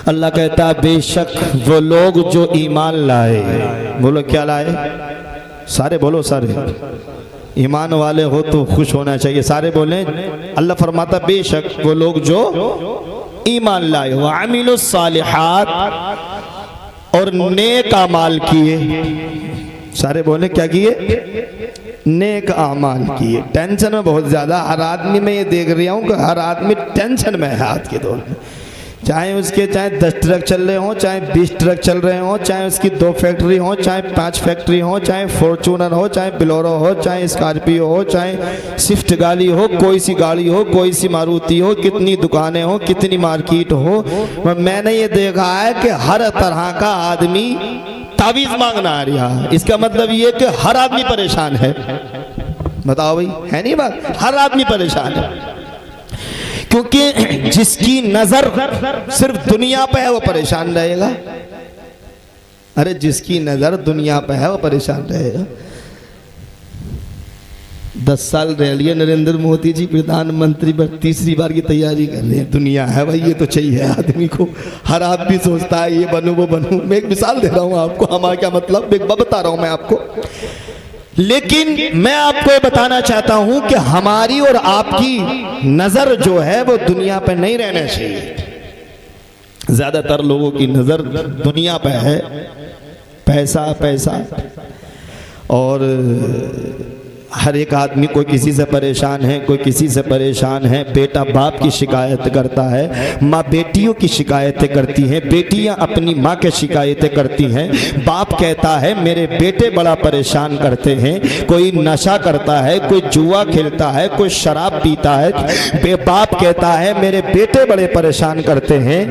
अल्लाह कहता है बेशक वो लोग जो ईमान लाए, बोलो क्या लाए, सारे बोलो, सारे ईमान वाले हो तो खुश होना चाहिए, सारे बोले। अल्लाह फरमाता बेशक वो लोग जो ईमान लाए, व अमीलुस सालिहात, और नेक अमाल किए, सारे बोले क्या किए, नेक अमाल किए। टेंशन में बहुत ज्यादा हर आदमी, में ये देख रहा हूँ कि हर आदमी टेंशन में है आज के दौर में, चाहे 10 ट्रक चल रहे हों, चाहे 20 ट्रक चल रहे हों, चाहे उसकी 2 फैक्ट्री हो, चाहे 5 फैक्ट्री हो, चाहे फॉर्चूनर हो, चाहे बिलोरो हो, चाहे स्कॉर्पियो हो, चाहे स्विफ्ट गाड़ी हो, कोई सी गाड़ी हो, कोई सी मारुति हो, कितनी दुकानें हो, कितनी मार्केट हो, मैंने ये देखा है कि हर तरह का आदमी तावीज़ मांगना आ रहा है। इसका मतलब ये कि हर आदमी परेशान है। बताओ भाई, है नहीं बात, हर आदमी परेशान है, क्योंकि जिसकी नजर सिर्फ दुनिया पे है वो परेशान रहेगा। अरे जिसकी नजर दुनिया पे है वो परेशान रहेगा। 10 साल रह लिए नरेंद्र मोदी जी प्रधानमंत्री पर, तीसरी बार की तैयारी कर रहे हैं। दुनिया है भाई, ये तो चाहिए आदमी को, हर आदमी सोचता है ये बनूं वो बनूं। मैं एक मिसाल दे रहा हूं आपको, हमारा क्या मतलब, एक बता रहा हूं मैं आपको। लेकिन मैं आपको ये बताना चाहता हूं कि हमारी और आपकी नजर जो है वो दुनिया पर नहीं रहना चाहिए। ज्यादातर लोगों की नजर दुनिया पे है, पैसा पैसा, और हर एक आदमी कोई किसी से परेशान है, कोई किसी से परेशान है। बेटा बाप की शिकायत करता है, माँ बेटियों की शिकायतें करती हैं, बेटियां अपनी माँ के शिकायतें करती हैं। बाप कहता है मेरे बेटे बड़ा परेशान करते हैं, कोई नशा करता है, कोई जुआ खेलता है, कोई शराब पीता है। बाप कहता है मेरे बेटे बड़े परेशान करते हैं,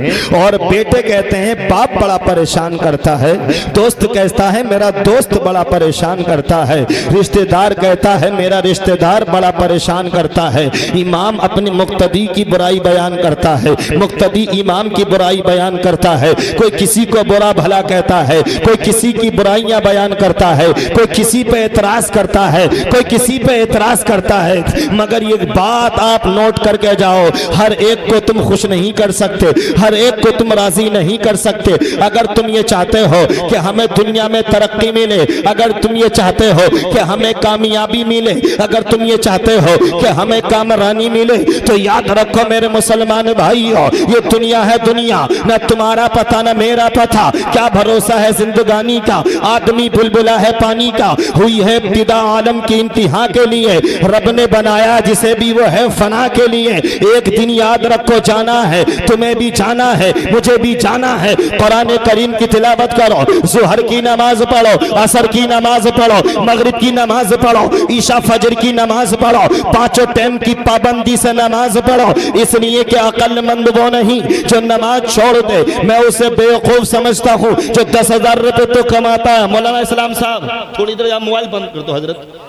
और बेटे कहते हैं बाप बड़ा परेशान करता है। दोस्त कहता है मेरा दोस्त बड़ा परेशान करता है। रिश्तेदार कहता है मेरा रिश्तेदार बड़ा परेशान करता है। इमाम अपनी मुक्तदी की बुराई बयान करता है, मुक्तदी इमाम की बुराई बयान करता है। कोई किसी को बुरा भला कहता है, कोई किसी की बुराइयां बयान करता है, कोई किसी पे एतराज करता है, कोई किसी पे एतराज करता है। मगर ये बात आप नोट करके जाओ, हर एक को तुम खुश नहीं कर सकते, हर एक को तुम राजी नहीं कर सकते। अगर तुम ये चाहते हो कि हमें दुनिया में तरक्की मिले, अगर तुम ये चाहते हो कि हमें कामयाबी मिले, अगर तुम ये चाहते हो कि हमें कामरानी मिले, तो याद रखो मेरे मुसलमान भाइयों, ये दुनिया है दुनिया, न तुम्हारा पता न मेरा पता। क्या भरोसा है जिंदगानी का, आदमी बुलबुला है पानी का, हुई है इब्तिदा आलम की इंतहा के लिए, रब ने बनाया जिसे भी वो है फना के लिए। एक दिन याद रखो जाना है, तुम्हें भी जाना है, मुझे भी जाना है। कुरान करीम की तिलावत करो, ज़ुहर की नमाज पढ़ो, असर की नमाज पढ़ो, मगरिब की नमाज पढ़ो, ईशा फजर की नमाज पढ़ो, 5 टाइम की पाबंदी से नमाज पढ़ो। इसलिए कि अक्लमंद वो नहीं जो नमाज छोड़ दे, मैं उसे बेवकूफ समझता हूँ जो 10,000 रुपए तो कमाता है। मौलाना इस्लाम साहब थोड़ी देर आप मोबाइल बंद कर दो हजरत।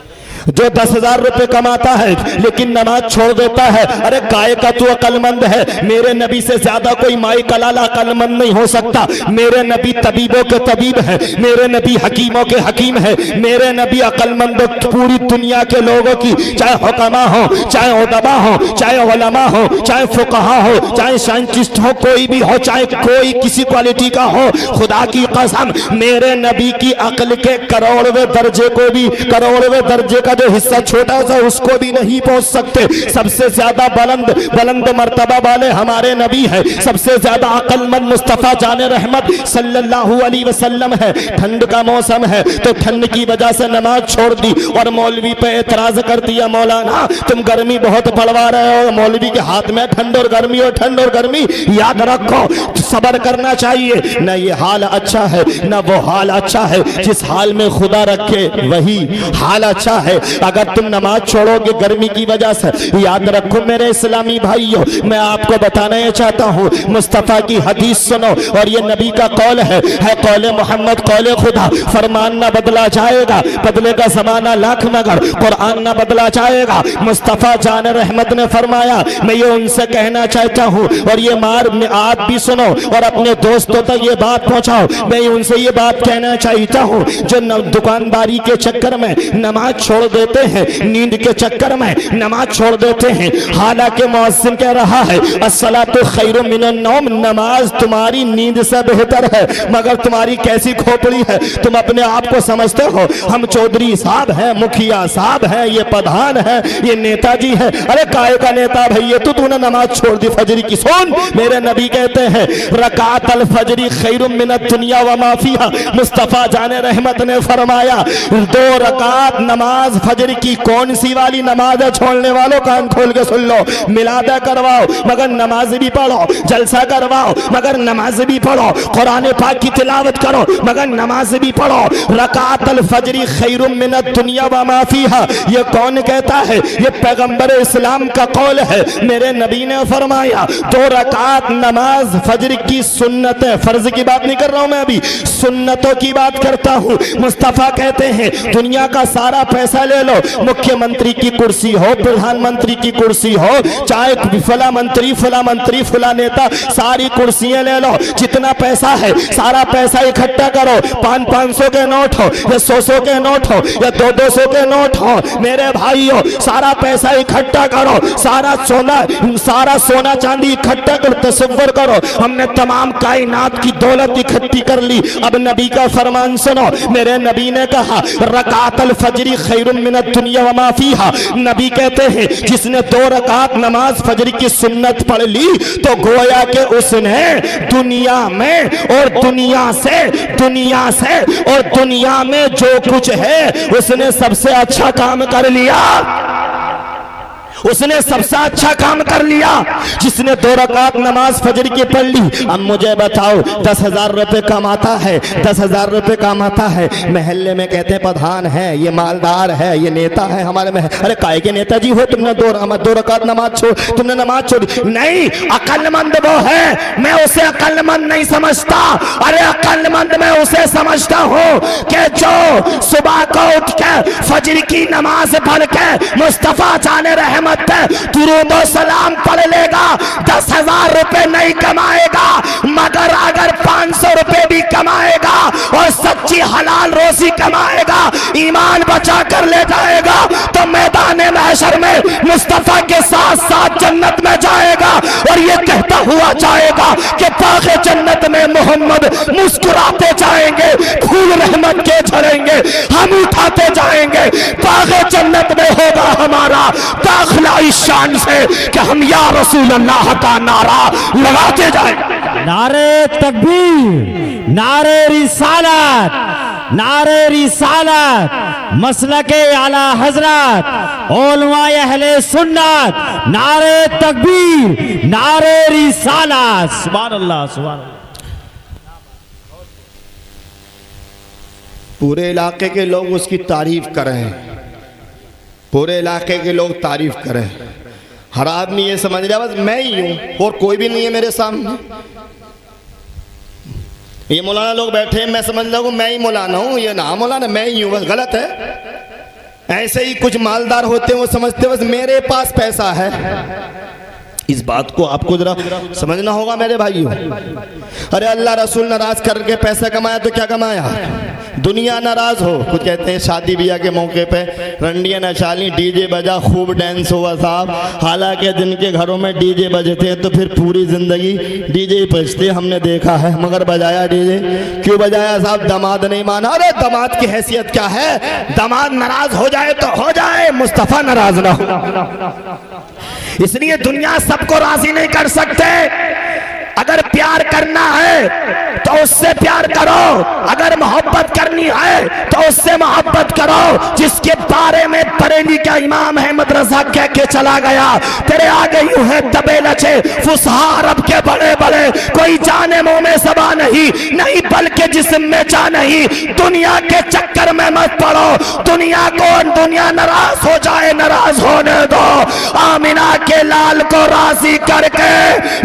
जो 10,000 रुपए कमाता है लेकिन नमाज छोड़ देता है, अरे काय का तू अक्लमंद है। मेरे नबी से ज्यादा कोई माई कलाला अक्लमंद नहीं हो सकता। मेरे नबी तबीबों के तबीब है, मेरे नबी हकीमों के हकीम है, मेरे नबी अक्लमंद पूरी दुनिया के लोगों की, चाहे हुक्मा हो, चाहे उदबा हो, चाहे उलमा हो, चाहे फुकहा हो, चाहे साइंटिस्ट हो, कोई भी हो, चाहे कोई किसी क्वालिटी का हो, खुदा की कसम मेरे नबी की अक्ल के करोड़वें दर्जे को भी, करोड़वें दर्जे जो हिस्सा छोटा सा उसको भी नहीं पहुंच सकते। सबसे ज्यादा बुलंद मर्तबा वाले हमारे नबी है, सबसे ज्यादा अक्लमंद मुस्तफा जाने रहमत सल्लल्लाहु अलैहि वसल्लम है। ठंड का मौसम है तो ठंड की वजह से नमाज छोड़ दी और मौलवी पे एतराज कर दिया, मौलाना तुम गर्मी बहुत पड़वा रहे हो। मौलवी के हाथ में ठंड और गर्मी, और ठंड और गर्मी। याद रखो सब्र करना चाहिए, न ये हाल अच्छा है न वो हाल अच्छा है। जिस हाल में खुदा रखे वही हाल अच्छा है। अगर तुम नमाज छोड़ोगे गर्मी की वजह से, याद रखो मेरे इस्लामी भाइयों, मैं आपको बताना ये चाहता हूँ, मुस्तफ़ा की हदीस सुनो, और ये नबी का कौल है कौले मोहम्मद, कौले खुदा। फरमान ना बदला जाएगा, बदलेगा ज़माना लाख मगर कुरान ना बदला जाएगा। मुस्तफ़ा जान रहमत ने फरमाया, मैं ये उनसे कहना चाहता हूँ, और ये आप भी सुनो और अपने दोस्तों तक ये बात पहुँचाओ। मैं उनसे ये बात कहना चाहता हूँ जो दुकानदारी के चक्कर में नमाज छोड़ देते हैं, नींद के चक्कर में नमाज छोड़ देते हैं। हालांकि मुअज्जिन कह रहा है अस्सलातु खैरुम मिनन नौम, नमाज तुम्हारी नींद से बेहतर है, मगर तुम्हारी कैसी खोपड़ी है, तुम अपने आप को समझते हो हम चौधरी साहब हैं, मुखिया साहब हैं, ये प्रधान है, ये नेताजी है। अरे काय का नेता भैया, तूने नमाज छोड़ दी फजर की। सुन, मेरे नबी कहते हैं रकात अल फजरी खैरुम मिनद दुनिया व मा फीहा। मुस्तफा जाने रहमत ने फरमाया 2 रकात नमाज फजर की कौन सी वाली नमाज है, छोड़ने वालों कान खोल के सुन लो। मिलादा करवाओ मगर नमाज भी पढ़ो, जलसा करवाओ मगर नमाज भी पढ़ो, कुरान पाक की तिलावत करो मगर नमाज भी पढ़ो। रकात अल फजरी खैरुम मिनद दुनिया व मा फीहा, ये कौन कहता है? ये पैगंबर इस्लाम का कौल है। मेरे नबी ने फरमाया 2 रकात नमाज फजर की सुन्नत है। फर्ज की बात नहीं कर रहा हूं मैं, अभी सुन्नतों की बात करता हूं। मुस्तफा कहते हैं दुनिया का सारा पैसा ले लो, मुख्यमंत्री की कुर्सी हो, प्रधानमंत्री की कुर्सी हो, चाहे फला मंत्री फला नेता, सारी कुर्सियां ले लो, जितना पैसा है सारा पैसा इकट्ठा करो। 500 के नोट हो या 100 के नोट हो या 200 के नोट हो, मेरे भाइयों सारा पैसा इकट्ठा करो, सारा सोना चांदी इकट्ठा करो। तसव्वुर करो हमने तमाम कायनात की दौलत इकट्ठी कर ली। अब नबी का फरमान सुनो, मेरे नबी ने कहा रकातल फजरी खैरुम मिनद दुनिया व मा फीहा। नबी कहते हैं जिसने 2 रकात नमाज फजर की सुन्नत पढ़ ली तो गोया के उसने दुनिया में और दुनिया से और दुनिया में जो कुछ है उसने सबसे अच्छा काम कर लिया, उसने सबसे अच्छा काम कर लिया जिसने 2 रकात नमाज फजर की पढ़ ली। अब मुझे बताओ 10,000 रुपए कमाता है, 10,000 रुपए कमाता है, महल्ले में कहते हैं प्रधान है, ये मालदार है, ये नेता है हमारे में। अरे काय के नेताजी हो तुमने 2 रकात नमाज छोड़, तुमने नमाज छोड़ी नहीं। अक्लमंद वो है, मैं उसे अक्लमंद नहीं समझता। अरे अक्लमंद मैं उसे समझता हूँ कि जो सुबह को उठ के फजर की नमाज पढ़ के मुस्तफा जाने रहमत दुरूद और सलाम पढ़ लेगा, 10,000 रुपए नहीं कमाएगा, मगर अगर 500 रुपए भी कमाएगा और सच्ची हलाल रोजी कमाएगा, ईमान बचा कर ले जाएगा तो मैदान महशर में मुस्तफा के साथ साथ जन्नत में जाएगा और ये कहता हुआ जाएगा कि बाग़े जन्नत में मोहम्मद मुस्कुराते जाएंगे, फूल रहमत के झड़ेंगे, हम उठाते जाएंगे। बाग़े जन्नत में होगा हमारा दाखिला इस शान से कि हम या रसूल अल्लाह का नारा लगाते जाएंगे। नारे तकबीर, नारे रिसालत, नारे रिसालत, मसलके आला हजरत, उलमाए अहले सुन्नत, नारे तकबीर, नारे रिसालत। सुभान अल्लाह, सुभान अल्लाह। पूरे इलाके के लोग उसकी तारीफ कर रहे हैं, पूरे इलाके के लोग तारीफ करें। हर आदमी ये समझ रहा है बस मैं ही हूं और कोई भी नहीं है मेरे सामने। ये मौलाना लोग बैठे हैं, मैं समझ रहा हूं मैं ही मौलाना हूं, ये ना मौलाना मैं ही हूं, बस गलत है। ऐसे ही कुछ मालदार होते हैं, वो समझते बस मेरे पास पैसा है। इस बात को आपको जरा समझना होगा मेरे भाइयों। अरे अल्लाह रसूल नाराज करके पैसा कमाया तो क्या कमाया? दुनिया नाराज हो। कुछ कहते हैं शादी ब्याह के मौके पे रंडियां नचाली, डीजे बजा, खूब डांस हुआ साहब। हालांकि जिनके घरों में डीजे बजते हैं तो फिर पूरी जिंदगी डीजे ही बजते हमने देखा है, मगर बजाया डीजे क्यों बजाया साहब? दामाद नहीं माना। अरे दामाद की हैसियत क्या है? दामाद नाराज हो जाए तो हो जाए, मुस्तफा नाराज ना हो। इसलिए दुनिया सबको राजी नहीं कर सकते। अगर प्यार करना है तो उससे प्यार करो, अगर मोहब्बत करनी है तो उससे मोहब्बत करो। जिसके बारे में बरेली का इमाम अहमद रजा कह के चला गया, तेरे आगे यूं है दबे लचे फुसहा अरब के बड़े बड़े, कोई जाने मुंह में सबा नहीं बल्कि जिस्म में जा नहीं। दुनिया के चक्कर में मत पड़ो, दुनिया नाराज हो जाए नाराज होने दो। आमिना के लाल को राजी करके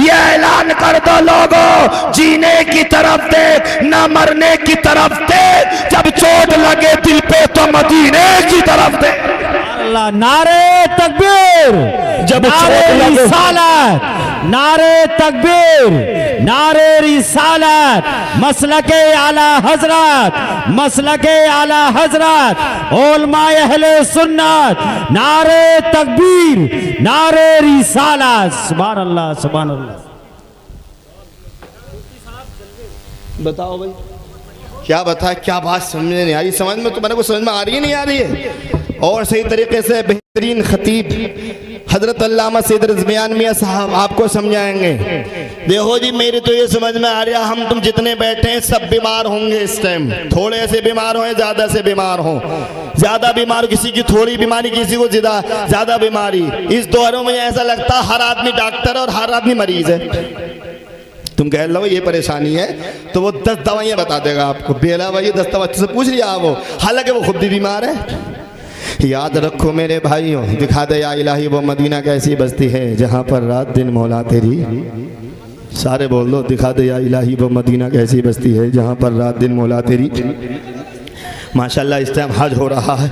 ये ऐलान कर दो लोगों, जीने की तरफ देख ना मरने की तरफ देख, जब चोट लगे दिल पे तो मदीने की तरफ देख। अल्लाह, नारे तकबीर, जब नारे चोट लगे। रिसालत, नारे तकबीर, नारे रिसालत, मसलके आला हजरत, मसलके आला हजरत, उलमाए अहले सुन्नत, नारे तकबीर, नारे रिसालत। सुभान अल्लाह, सुभान अल्लाह। बताओ भाई क्या बता, क्या बात समझ में नहीं आ रही, समझ में तुम्हारे को समझ में आ रही है नहीं आ रही है। और सही तरीके से बेहतरीन खतीब हजरत अल्लामा सैयद रिज़वान मियां साहब आपको समझाएंगे। देखो जी, मेरी तो ये समझ में आ रहा है, हम तुम जितने बैठे हैं सब बीमार होंगे इस टाइम, थोड़े से बीमार हो ज्यादा से बीमार हो, ज्यादा बीमार किसी की थोड़ी बीमारी, किसी को ज्यादा बीमारी। इस दौर में ऐसा लगता है हर आदमी डॉक्टर और हर आदमी मरीज है। तुम कह लो ये परेशानी है तो वो 10 दवाइयां बता देगा आपको, बेला भाई 10 दवा से पूछ लिया वो, हालांकि वो खुद भी बीमार है। याद रखो मेरे भाइयों, दिखा दे या इलाही वो मदीना कैसी बस्ती है जहाँ पर रात दिन मौला तेरी, सारे बोल दो, दिखा दे या इलाही वो मदीना कैसी बस्ती है जहाँ पर रात दिन मौला तेरी। माशाल्लाह इस टाइम हज हो रहा है,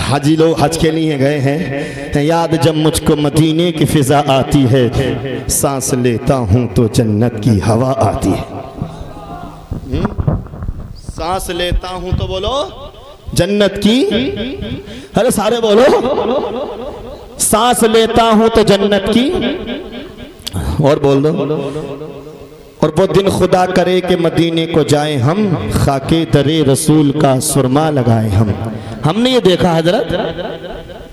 हाजी लोग हज के लिए गए हैं। याद जब मुझको मदीने की फिजा आती है, सांस लेता हूँ तो जन्नत की हवा आती है। सांस लेता हूँ तो बोलो जन्नत की, अरे सारे बोलो, सांस लेता हूँ तो जन्नत की, और बोल दो। और वो दिन खुदा करे कि मदीने को जाए हम, खाके दरे रसूल का सुरमा लगाए हम। हमने ये देखा हजरत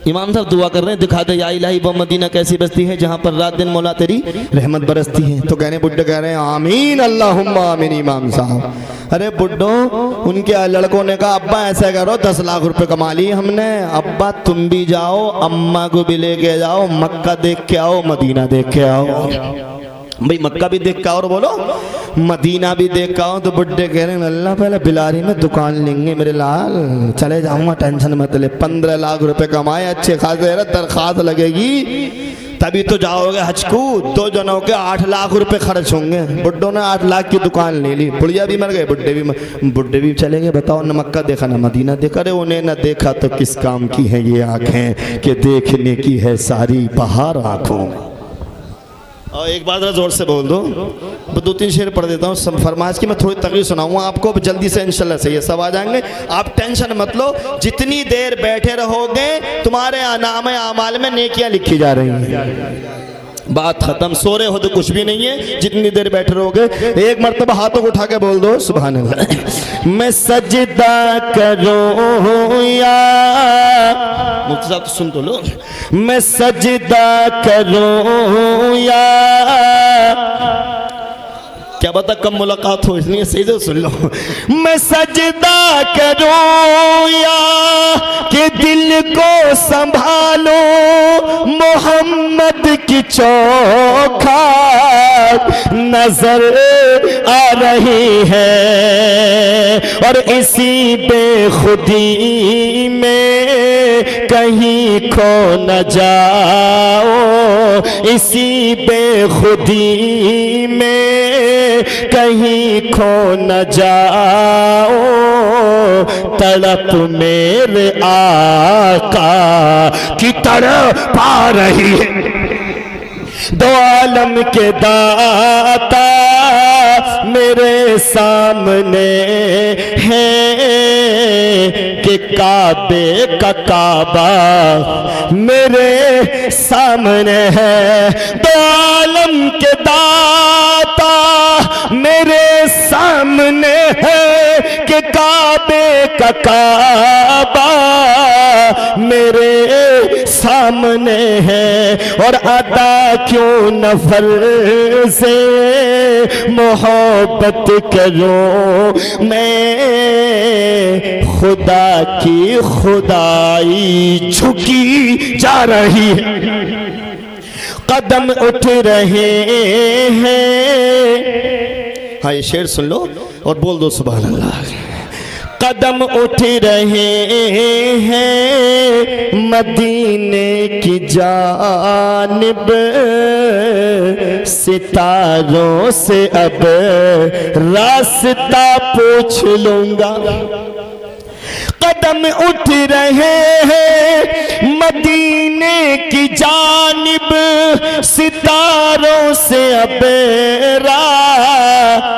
इमाम साहब दुआ कर रहे हैं, दिखा दे या इलाही वो मदीना कैसी बस्ती है जहाँ पर रात दिन मौला तेरी रहमत बरसती है। तो कहने बुड्ढे कह रहे हैं आमीन अल्लाहुम्मा आमीन इमाम साहब। अरे बुड्ढो, उनके लड़कों ने कहा अब्बा ऐसा करो 10 लाख रुपए कमा लिए हमने, अब्बा तुम भी जाओ, अम्मा को भी लेके जाओ, मक्का देख के आओ, मदीना देख के आओ। भाई मक्का भी देख के आओ और बोलो मदीना भी देख के आओ। तो बुड्ढे कह रहे हैं अल्लाह पहले बिलारी में दुकान लेंगे मेरे लाल, चले जाऊंगा टेंशन मत ले। 15 लाख रुपए कमाए अच्छे खासे, दरखास्त लगेगी तभी तो जाओगे हज को। 2 जनों के 8 लाख रुपए खर्च होंगे। बुड्ढों ने 8 लाख की दुकान ले ली, बुढ़िया भी मर गए, बुड्ढे भी चले गए। बताओ न मक्का देखा न मदीना देखा। अरे उन्हें न देखा तो किस काम की है ये आंखें कि देखने की है सारी बहार आंखों। और एक बात जोर से बोल दो, 2-3 शेर पढ़ देता हूँ फरमाइश की। मैं थोड़ी तकरीर सुनाऊंगा आपको, जल्दी से इंशाल्लाह से ये सब आ जाएंगे। आप टेंशन मत लो, जितनी देर बैठे रहोगे तुम्हारे नाम आमाल में नेकियां लिखी जा रही हैं। बात खत्म, सो रहे हो तो कुछ भी नहीं है, जितनी देर बैठे रहोगे। एक मर्तबा हाथों को उठा के बोल दो सुभान अल्लाह। मैं सजदा करूं या मुफ्ती साहब तो सुन तो लो, मैं सजदा करूं या, क्या बता कब मुलाकात हो इसलिए सही से सुन लो। मैं सजदा करूं या कि दिल को संभालो, मोहम्मद की चौखट नजर आ रही है, और इसी बेखुदी में कहीं खो न जाओ, इसी बेखुदी में कहीं खो न जाओ, तड़प मेरे आका की तड़प पा रही है। दो आलम के दाता मेरे सामने है कि काबे का काबा मेरे सामने है। दो आलम के दाता मेरे सामने है कि काबे का काबा मेरे सामने है, और अदा क्यों नफल से मोहब्बत करूं मैं, खुदा की खुदाई झुकी जा रही है, कदम उठ रहे हैं। हाँ ये शेर सुन लो और बोल दो सुभान अल्लाह। कदम उठ रहे हैं मदीने की जानिब, सितारों से अब रास्ता पूछ लूंगा। कदम उठ रहे हैं मदीने की जानिब, सितारों से अब रास्ता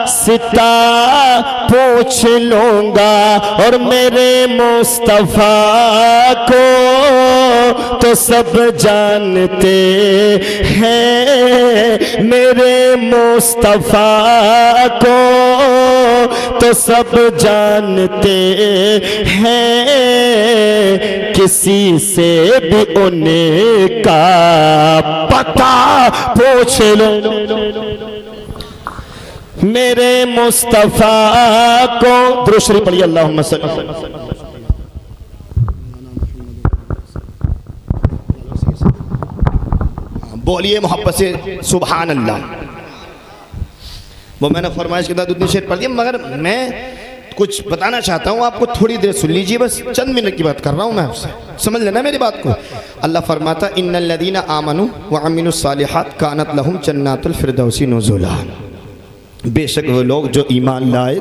पूछ लूंगा, और मेरे मुस्तफा को तो सब जानते हैं, मेरे मुस्तफा को तो सब जानते हैं, किसी से भी उनका पता पूछ लो, मेरे मुस्तफा को। दुरूद शरीफ पढ़िए, अल्लाहुम्मा सल्ली। बोलिए मोहब्बत से सुभान अल्लाह। वो मैंने फरमाइश के साथ उतनी शेर पढ़ दिया, मगर मैं कुछ बताना चाहता हूँ आपको, थोड़ी देर सुन लीजिए, बस चंद मिनट की बात कर रहा हूँ मैं आपसे, समझ लेना मेरी बात को। अल्लाह फरमाता इन्नल लदीना आमनु व अमिलुस सालिहात कानत लहुम जन्नातुल फिरदौसी नुज़ुला। बेशक वो लोग जो ईमान लाए,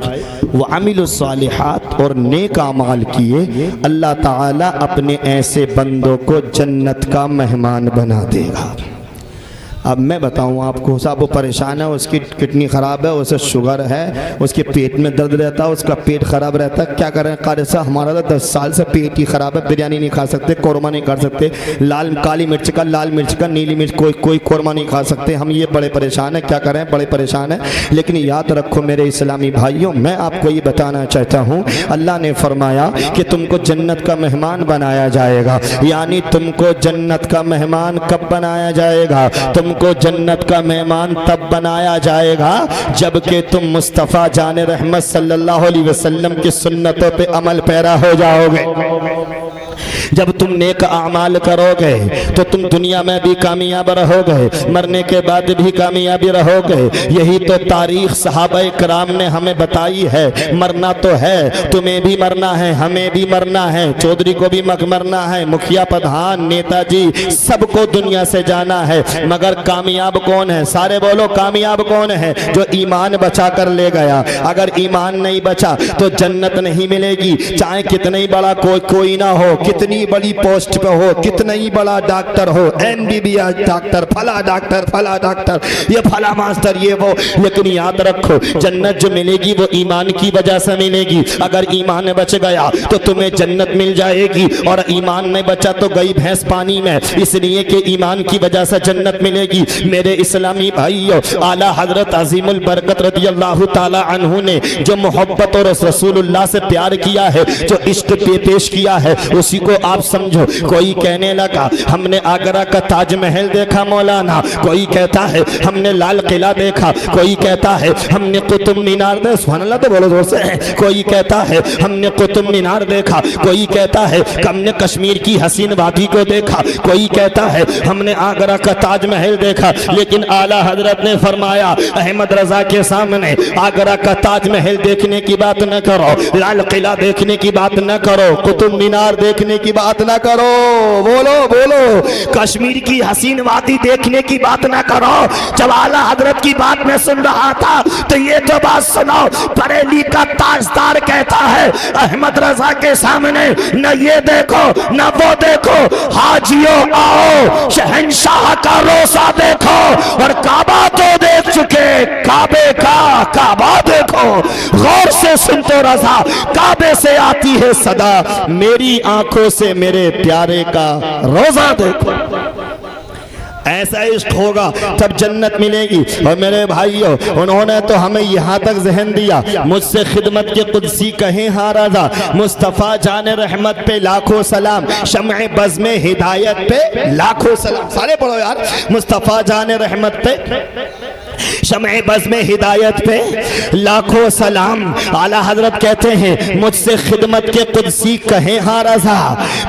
वो अमिलुस सालिहात और नेक अमाल किए, अल्लाह ताला अपने ऐसे बंदों को जन्नत का मेहमान बना देगा। अब मैं बताऊं आपको, साहब वो परेशान है, उसकी किडनी ख़राब है, उसे शुगर है, उसके पेट में दर्द रहता है, उसका पेट ख़राब रहता है, क्या करें कारी साहब, हमारा तो 10 साल से पेट ही ख़राब है, बिरयानी नहीं खा सकते, कौरमा नहीं कर सकते, काली मिर्च का, लाल मिर्च का, नीली मिर्च, कोई कौरमा नहीं खा सकते, हम ये बड़े परेशान हैं, क्या करें, बड़े परेशान हैं। लेकिन याद रखो मेरे इस्लामी भाइयों, मैं आपको ये बताना चाहता हूँ, अल्लाह ने फरमाया कि तुमको जन्नत का मेहमान बनाया जाएगा, यानी तुमको जन्नत का मेहमान कब बनाया जाएगा? तुमको जन्नत का मेहमान तब बनाया जाएगा जबकि तुम मुस्तफ़ा जाने रहमत सल्लल्लाहु अलैहि वसल्लम की सुन्नतों पे अमल पैरा हो जाओगे। जब तुम नेक आमाल करोगे तो तुम दुनिया में भी कामयाब रहोगे, मरने के बाद भी कामयाबी रहोगे। यही तो तारीख सहाबा कराम ने हमें बताई है। मरना तो है, तुम्हें भी मरना है, हमें भी मरना है, चौधरी को भी मरना है, मुखिया प्रधान नेताजी सबको दुनिया से जाना है, मगर कामयाब कौन है? सारे बोलो, कामयाब कौन है? जो ईमान बचा कर ले गया। अगर ईमान नहीं बचा तो जन्नत नहीं मिलेगी, चाहे कितना ही बड़ा कोई ना हो, कितनी बड़ी पोस्ट पे हो, कितना ही बड़ा डॉक्टर हो, MBBS डॉक्टर, फला डॉक्टर, ये फला मास्टर, ये वो। लेकिन याद रखो, जन्नत जो मिलेगी वो ईमान की वजह से मिलेगी। अगर ईमान बच गया तो तुम्हें जन्नत मिल जाएगी, और ईमान नहीं बचा तो गई भैंस पानी में, इसलिए कि ईमान की वजह से जन्नत मिलेगी। मेरे इस्लामी भाइयों, आला हजरत अजीमुल बरकत रदियल्लाहु ताला अन्हु ने जो मोहब्बत और रसूलुल्लाह से प्यार किया है, जो इश्क पेश किया है, उसी को आप समझो। कोई कहने लगा हमने आगरा का ताजमहल देखा मौलाना, कोई कहता है हमने लाल किला देखा, कोई कहता है हमने कुतुब मीनार देखा, सुभान अल्लाह तो बोलो जोर से, कोई कहता है हमने कुतुब मीनार देखा, कोई कहता है हमने कश्मीर की हसीन वादी को देखा, कोई कहता है हमने आगरा का ताजमहल देखा। लेकिन आला हजरत ने फरमाया, अहमद रजा के सामने आगरा का ताजमहल देखने की बात न करो, लाल किला देखने की बात न करो, कुतुब मीनार देखने की बात ना करो, बोलो, कश्मीर की हसीन वादी देखने की बात ना करो। जब आला हजरत की बात में सुन रहा था तो ये तो बात सुनो, बरेली का ताजदार कहता है अहमद रजा के सामने न ये देखो न वो देखो, हाजियों आओ शहंशाह का रोजा देखो, और काबा तो देख चुके, काबे का काबा देखो। गौर से सुन तो रजा, काबे से आती है सदा, मेरी आंखों से मेरे प्यारे का रोजा देखो। ऐसा इश्क होगा तब जन्नत मिलेगी। और मेरे भाइयों, उन्होंने तो हमें यहाँ तक ज़हन दिया, मुझसे खिदमत के कुदसी कहें हाँ रज़ा, मुस्तफ़ा जाने रहमत पे लाखों सलाम, शम्अ बज़्म हिदायत पे लाखों सलाम। सारे पढ़ो यार, मुस्तफ़ा जाने रहमत पे, शम्अ बज़्म हिदायत पे लाखों सलाम। आला हजरत कहते हैं मुझसे खिदमत के कुदसी कहें हाँ रज़ा,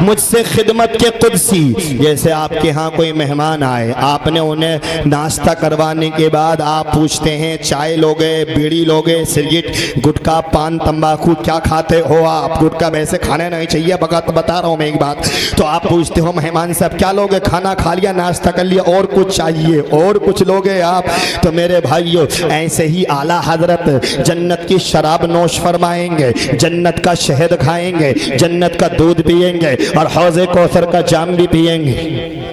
मुझसे खिदमत के कुदसी। जैसे आपके यहाँ कोई मेहमान आए, आपने उन्हें नाश्ता करवाने के बाद आप पूछते हैं चाय लोगे, बीड़ी लोगे, सिगरेट, गुटखा, पान, तंबाकू क्या खाते हो आप? गुटखा वैसे खाने नहीं चाहिए, बता रहा हूँ मैं एक बात। तो आप पूछते हो मेहमान साहब क्या लोगे? खाना खा लिया, नाश्ता कर लिया, और कुछ चाहिए, और कुछ लोगे आप? तो मेरे भाइयों, ऐसे ही आला हजरत जन्नत की शराब नोश फरमाएंगे, जन्नत का शहद खाएंगे, जन्नत का दूध पिएंगे और हौज़े कौसर का जाम भी पिएंगे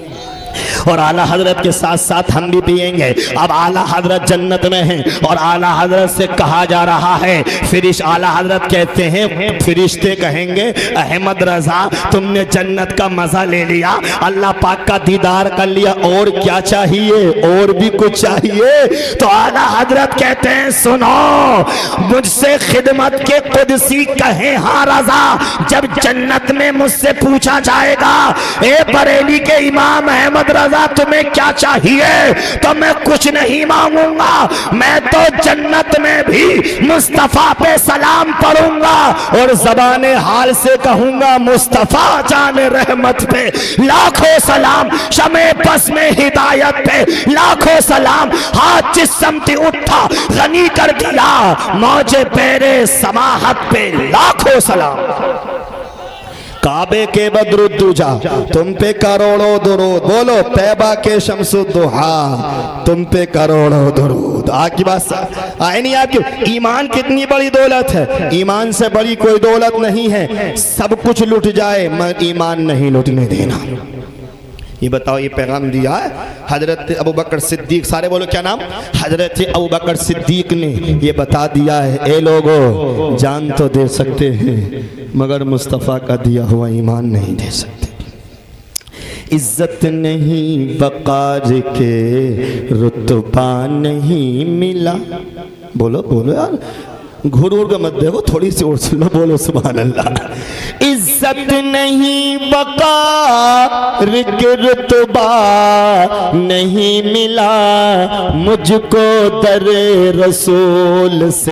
और आला हजरत के साथ साथ हम भी पिएंगे। अब आला हजरत जन्नत में हैं और आला हजरत से कहा जा रहा है, फिर इस आला हजरत कहते हैं, फिरिश्ते कहेंगे अहमद रजा तुमने जन्नत का मजा ले लिया, अल्लाह पाक का दीदार कर लिया, और क्या चाहिए, और भी कुछ चाहिए? तो आला हजरत कहते हैं सुनो, मुझसे खिदमत के कुदसी कहें हाँ रजा, जब जन्नत में मुझसे पूछा जाएगा ए बरेली के इमाम अहमद रजा तुम्हें क्या चाहिए, तो मैं कुछ नहीं मांगूंगा, मैं तो जन्नत में भी मुस्तफा पे सलाम पढ़ूंगा और जबाने हाल से कहूंगा मुस्तफा जाने रहमत पे लाखों सलाम, शमे बस में हिदायत पे लाखों सलाम, हाथ जिस समती उठा गनी कर दिया, मौजे पेरे समाहत पे लाखों सलाम। काबे के बदरुद्दुजा तुम पे करोड़ों दुरूद, बोलो तैबा के शम्सुद्दुहा तुम पे करोड़ों दुरूद। आपकी बात आई नहीं? आपकी ईमान कितनी बड़ी दौलत है, ईमान से बड़ी कोई दौलत नहीं है। सब कुछ लुट जाए मगर ईमान नहीं लुटने देना। ये बताओ, ये पैगाम दिया है हजरत अबू बकर सिद्दीक, सारे बोलो क्या नाम, हजरत अबू बकर सिद्दीक ने ये बता दिया है, ए लोगो जान तो दे सकते हैं मगर मुस्तफ़ा का दिया हुआ ईमान नहीं दे सकते। इज्जत नहीं वक़ार के रुतबा नहीं मिला, बोलो बोलो यार, घूर घूर का मत देखो, थोड़ी सी और सुनो, बोलो सुभान अल्लाह। इज्जत नहीं वक़ार के रुतबा नहीं मिला, मुझको दर रसूल से